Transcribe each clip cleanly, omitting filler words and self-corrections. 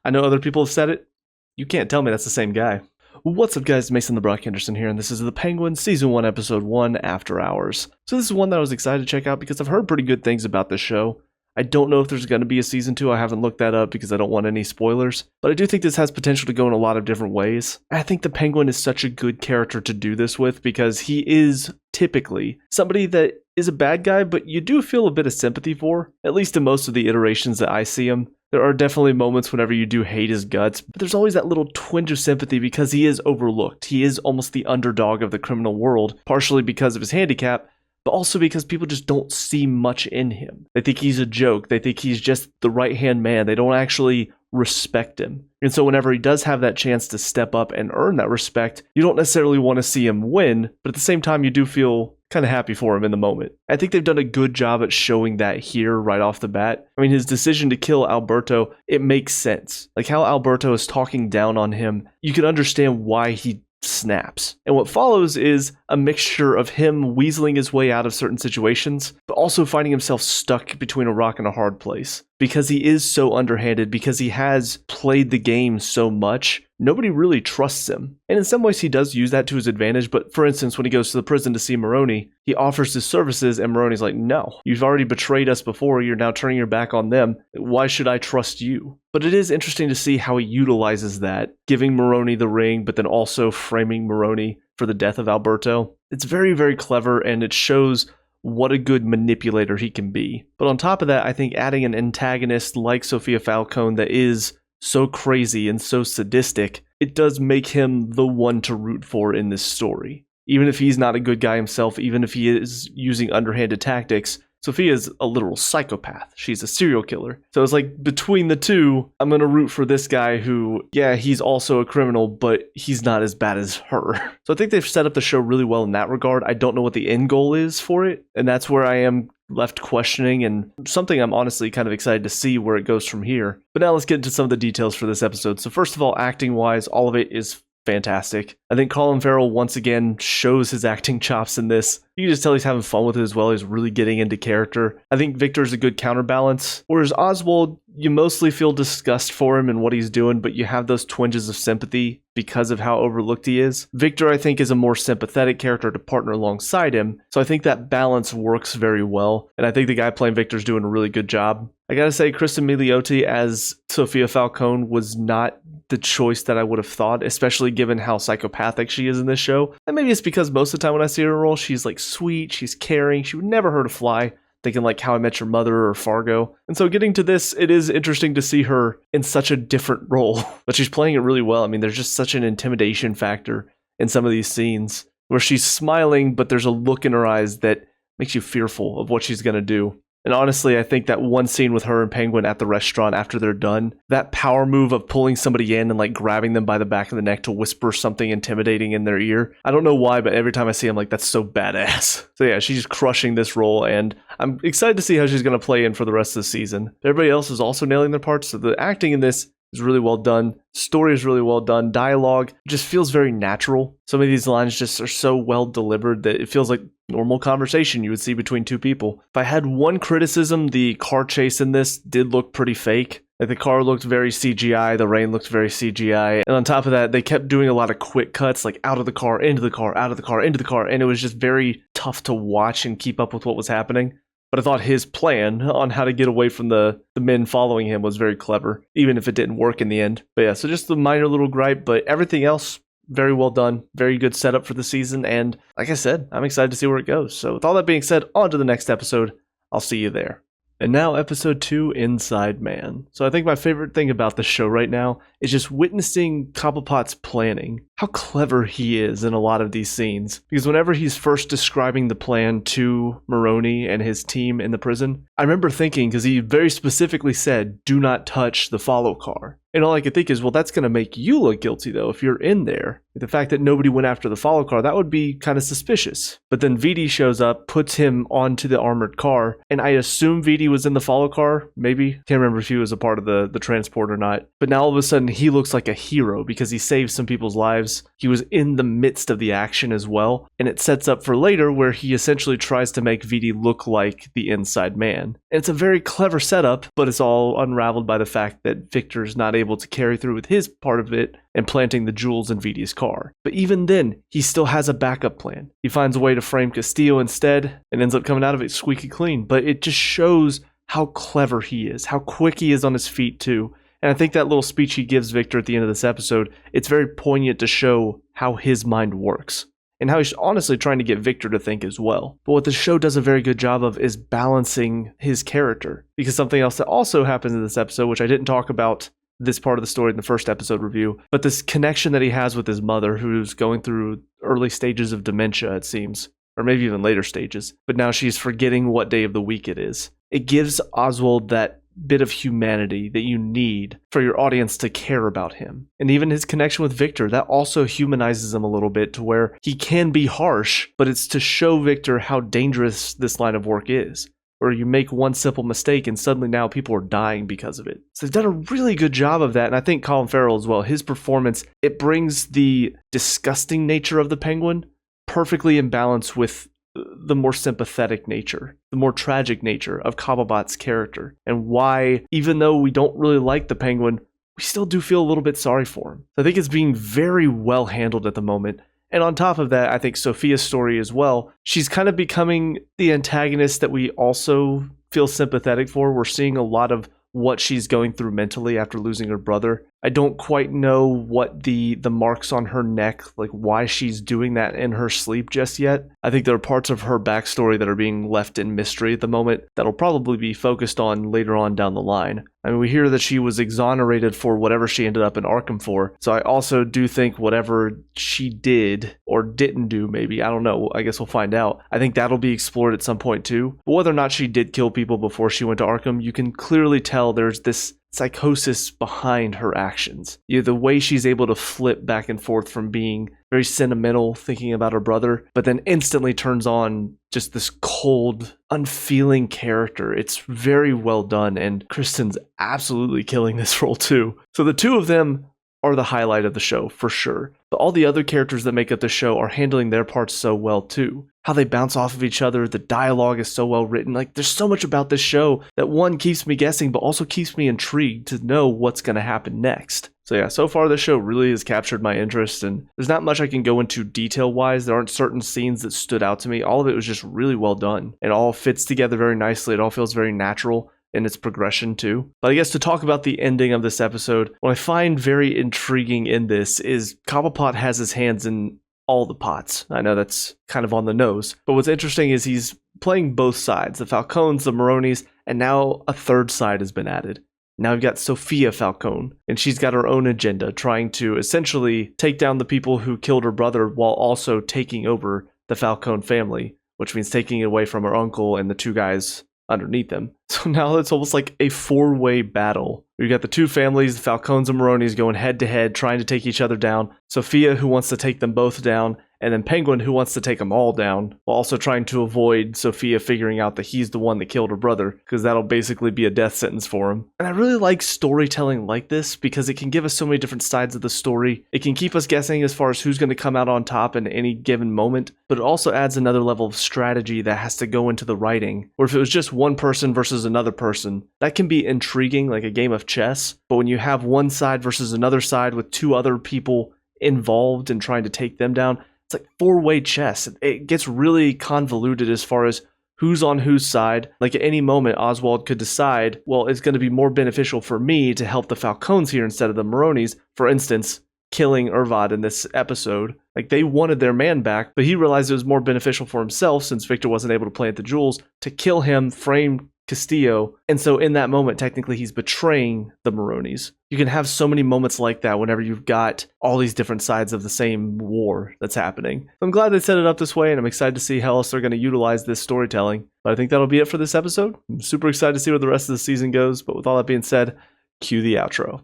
I know other people have said it. You can't tell me that's the same guy. What's up, guys? Mason the Brock Henderson here, and this is The Penguin Season 1, Episode 1, After Hours. So this is one that I was excited to check out because I've heard pretty good things about this show. I don't know if there's going to be a Season 2. I haven't looked that up because I don't want any spoilers. But I do think this has potential to go in a lot of different ways. I think the Penguin is such a good character to do this with because he is typically somebody that is a bad guy, but you do feel a bit of sympathy for, at least in most of the iterations that I see him. There are definitely moments whenever you do hate his guts, but there's always that little twinge of sympathy because he is overlooked. He is almost the underdog of the criminal world, partially because of his handicap, but also because people just don't see much in him. They think he's a joke. They think he's just the right-hand man. They don't actually respect him. And so whenever he does have that chance to step up and earn that respect, you don't necessarily want to see him win, but at the same time, you do feel kind of happy for him in the moment. I think they've done a good job at showing that here right off the bat. I mean, his decision to kill Alberto, it makes sense. Like how Alberto is talking down on him, you can understand why he snaps. And what follows is a mixture of him weaseling his way out of certain situations, but also finding himself stuck between a rock and a hard place. Because he is so underhanded, because he has played the game so much, nobody really trusts him. And in some ways he does use that to his advantage, but for instance, when he goes to the prison to see Maroney, he offers his services and Maroney's like, no, you've already betrayed us before, you're now turning your back on them. Why should I trust you? But it is interesting to see how he utilizes that, giving Maroney the ring, but then also framing Maroney for the death of Alberto. It's very, very clever, and it shows what a good manipulator he can be. But on top of that, I think adding an antagonist like Sofia Falcone that is so crazy and so sadistic, it does make him the one to root for in this story. Even if he's not a good guy himself, even if he is using underhanded tactics, Sophia is a literal psychopath. She's a serial killer. So it's like between the two, I'm going to root for this guy who, yeah, he's also a criminal, but he's not as bad as her. So I think they've set up the show really well in that regard. I don't know what the end goal is for it, and that's where I am left questioning, and something I'm honestly kind of excited to see where it goes from here. But now let's get into some of the details for this episode. So first of all, acting-wise, all of it is fantastic. I think Colin Farrell once again shows his acting chops in this. You can just tell he's having fun with it as well. He's really getting into character. I think Victor's a good counterbalance. Whereas Oswald, you mostly feel disgust for him and what he's doing, but you have those twinges of sympathy because of how overlooked he is. Victor, I think, is a more sympathetic character to partner alongside him. So I think that balance works very well. And I think the guy playing Victor's doing a really good job. I gotta say, Kristen Milioti as Sofia Falcone was not the choice that I would have thought, especially given how psychopathic she is in this show. And maybe it's because most of the time when I see her in a role, she's like sweet, she's caring, she would never hurt a fly, thinking like How I Met Your Mother or Fargo. And so getting to this, it is interesting to see her in such a different role, but she's playing it really well. I mean, there's just such an intimidation factor in some of these scenes where she's smiling, but there's a look in her eyes that makes you fearful of what she's going to do. And honestly, I think that one scene with her and Penguin at the restaurant after they're done, that power move of pulling somebody in and like grabbing them by the back of the neck to whisper something intimidating in their ear. I don't know why, but every time I see him, like, that's so badass. So yeah, she's crushing this role, and I'm excited to see how she's going to play in for the rest of the season. Everybody else is also nailing their parts, so the acting in this is really well done. Story is really well done. Dialogue just feels very natural. Some of these lines just are so well delivered that it feels like normal conversation you would see between two people. If I had one criticism, the car chase in this did look pretty fake. Like the car looked very CGI, the rain looked very CGI, and on top of that, they kept doing a lot of quick cuts, like out of the car, into the car, out of the car, into the car, and it was just very tough to watch and keep up with what was happening. But I thought his plan on how to get away from the men following him was very clever, even if it didn't work in the end. But yeah, so just the minor little gripe, but everything else, very well done. Very good setup for the season, and like I said, I'm excited to see where it goes. So with all that being said, on to the next episode. I'll see you there. And now episode 2, Inside Man. So I think my favorite thing about this show right now is just witnessing Cobblepot's planning. How clever he is in a lot of these scenes. Because whenever he's first describing the plan to Maroney and his team in the prison, I remember thinking, because he very specifically said, do not touch the follow car. And all I could think is, well, that's going to make you look guilty, though, if you're in there. The fact that nobody went after the follow car, that would be kind of suspicious. But then VD shows up, puts him onto the armored car, and I assume VD was in the follow car, maybe. Can't remember if he was a part of the transport or not. But now all of a sudden, he looks like a hero because he saved some people's lives. He was in the midst of the action as well, and it sets up for later where he essentially tries to make VD look like the Inside Man. And it's a very clever setup, but it's all unraveled by the fact that Victor's not able to carry through with his part of it and planting the jewels in Vidi's car. But even then, he still has a backup plan. He finds a way to frame Castillo instead and ends up coming out of it squeaky clean. But it just shows how clever he is, how quick he is on his feet too. And I think that little speech he gives Victor at the end of this episode, it's very poignant to show how his mind works. And how he's honestly trying to get Victor to think as well. But what the show does a very good job of is balancing his character. Because something else that also happens in this episode, which I didn't talk about this part of the story in the first episode review, but this connection that he has with his mother, who's going through early stages of dementia, it seems. Or maybe even later stages. But now she's forgetting what day of the week it is. It gives Oswald that bit of humanity that you need for your audience to care about him. And even his connection with Victor, that also humanizes him a little bit to where he can be harsh, but it's to show Victor how dangerous this line of work is. Where you make one simple mistake and suddenly now people are dying because of it. So they've done a really good job of that, and I think Colin Farrell as well, his performance, it brings the disgusting nature of the Penguin perfectly in balance with the more sympathetic nature, the more tragic nature of Cobblepot's character, and why, even though we don't really like the Penguin, we still do feel a little bit sorry for him. I think it's being very well handled at the moment. And on top of that, I think Sophia's story as well, she's kind of becoming the antagonist that we also feel sympathetic for. We're seeing a lot of what she's going through mentally after losing her brother. I don't quite know what the marks on her neck, like why she's doing that in her sleep just yet. I think there are parts of her backstory that are being left in mystery at the moment that'll probably be focused on later on down the line. I mean, we hear that she was exonerated for whatever she ended up in Arkham for. So I also do think whatever she did or didn't do, maybe, I don't know, I guess we'll find out. I think that'll be explored at some point too. But whether or not she did kill people before she went to Arkham, you can clearly tell there's this psychosis behind her actions. The way she's able to flip back and forth from being very sentimental, thinking about her brother, but then instantly turns on just this cold, unfeeling character. It's very well done, and Kristen's absolutely killing this role too. So the two of them are the highlight of the show, for sure. But all the other characters that make up the show are handling their parts so well too. How they bounce off of each other, the dialogue is so well written. Like, there's so much about this show that one keeps me guessing, but also keeps me intrigued to know what's going to happen next. So yeah, so far this show really has captured my interest, and there's not much I can go into detail-wise. There aren't certain scenes that stood out to me. All of it was just really well done. It all fits together very nicely. It all feels very natural in its progression too. But I guess to talk about the ending of this episode, what I find very intriguing in this is Cobblepot has his hands in all the pots. I know that's kind of on the nose, but what's interesting is he's playing both sides, the Falcones, the Maronis, and now a third side has been added. Now we've got Sophia Falcone, and she's got her own agenda, trying to essentially take down the people who killed her brother while also taking over the Falcone family, which means taking it away from her uncle and the two guys underneath them. So now it's almost like a four-way battle. We've got the two families, the Falcones and Maronis, going head-to-head, trying to take each other down. Sophia, who wants to take them both down, and then Penguin, who wants to take them all down, while also trying to avoid Sophia figuring out that he's the one that killed her brother, because that'll basically be a death sentence for him. And I really like storytelling like this, because it can give us so many different sides of the story. It can keep us guessing as far as who's going to come out on top in any given moment, but it also adds another level of strategy that has to go into the writing. Or if it was just one person versus another person, that can be intriguing, like a game of chess. But when you have one side versus another side with two other people involved in trying to take them down, it's like four-way chess. It gets really convoluted as far as who's on whose side. Like at any moment, Oswald could decide, well, it's going to be more beneficial for me to help the Falcones here instead of the Maronis. For instance, killing Irvad in this episode. Like, they wanted their man back, but he realized it was more beneficial for himself, since Victor wasn't able to plant the jewels, to kill him, frame Castillo. And so in that moment, technically, he's betraying the Maronis. You can have so many moments like that whenever you've got all these different sides of the same war that's happening. I'm glad they set it up this way, and I'm excited to see how else they're going to utilize this storytelling. But I think that'll be it for this episode. I'm super excited to see where the rest of the season goes, but with all that being said, cue the outro.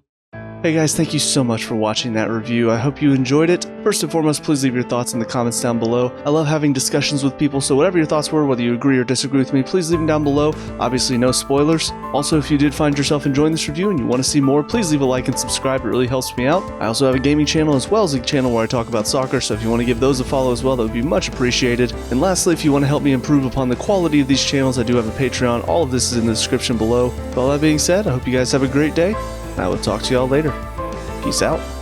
Hey guys, thank you so much for watching that review. I hope you enjoyed it. First and foremost, please leave your thoughts in the comments down below. I love having discussions with people, so whatever your thoughts were, whether you agree or disagree with me, please leave them down below. Obviously, no spoilers. Also, if you did find yourself enjoying this review and you want to see more, please leave a like and subscribe. It really helps me out. I also have a gaming channel as well as a channel where I talk about soccer, so if you want to give those a follow as well, that would be much appreciated. And lastly, if you want to help me improve upon the quality of these channels, I do have a Patreon. All of this is in the description below. With all that being said, I hope you guys have a great day. I will talk to y'all later. Peace out.